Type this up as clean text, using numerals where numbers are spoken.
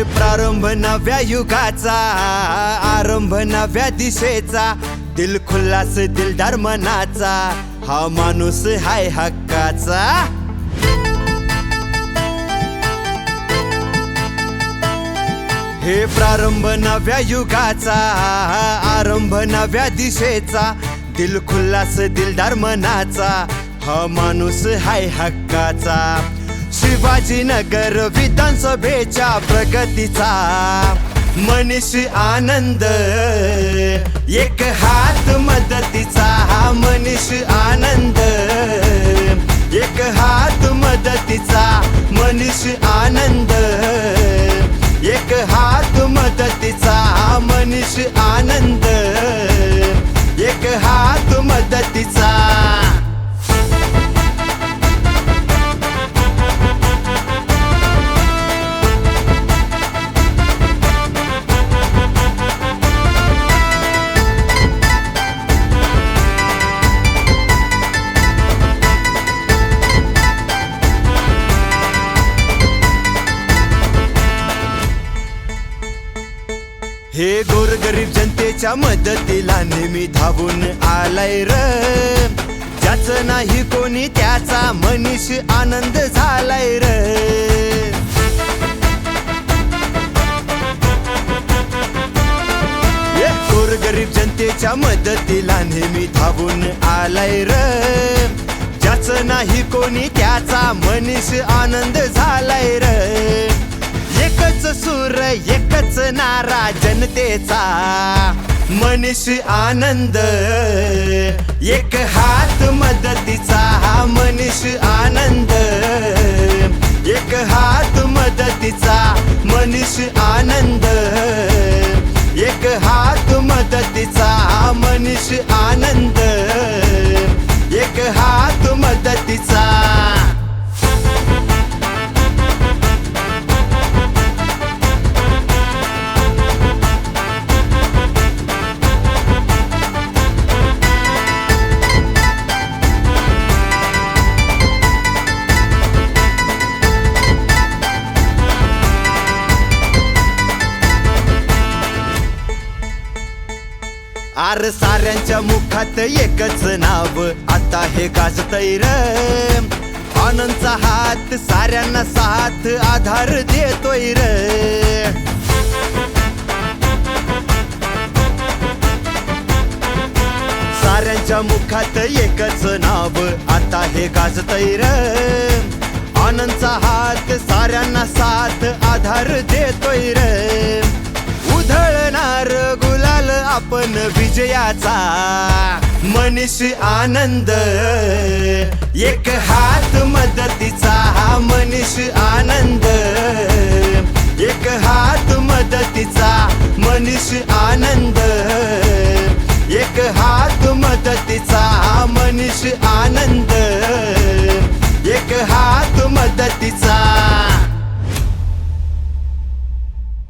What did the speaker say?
प्रारंभ नव्या युगाचा, आरंभ नव्या दिशेचा, दिल खुल्लास दिलदार मनाचा, हा माणूस हाय हक्काचा. हे प्रारंभ नव्या युगाचा, आरंभ नव्या दिशेचा, दिल खुल्लास दिलदार मनाचा, हा माणूस हाय हक्काचा. शिवाजीनगर विधानसभेच्या प्रगतीचा मनीष आनंद, एक हात मदतीचा, हा मनीष आनंद, एक हात मदतीचा, मनीष आनंद, एक हात मदतीचा, मनीष आनंद, एक हात मदतीचा. हे गोरगरीब जनतेच्या मदतीला नेहमी धावून आलाय र, ज्याचं नाही कोणी त्याचा मनीष आनंद झालाय र. गोरगरीब जनतेच्या मदतीला नेहमी धावून आलाय र, ज्याचं नाही कोणी त्याचा मनीष आनंद झालाय र. एकच सूर एकच नारा जनतेचा, मनीष आनंद, एक हात मदतीचा, मनीष आनंद, एक हात मदतीचा, मनीष आनंद, एक हात मदतीचा, मनीष आनंद, एक हात मदतीचा. आर साऱ्यांच्या मुखात एकच नाव आता हे गाजतय र, आनंदचा हात साऱ्यांना साथ आधार देतोय र. साऱ्यांच्या मुखात एकच नाव आता हे गाजतय र, आनंदचा हात साऱ्यांना साथ आधार देतोय र. उधळणार गुलाल आपण विजयाचा, मनीष आनंद, एक हात मदतीचा, मनीष आनंद, एक हात मदतीचा, मनीष आनंद, एक हात मदतीचा, मनीष आनंद, एक हात मदतीचा.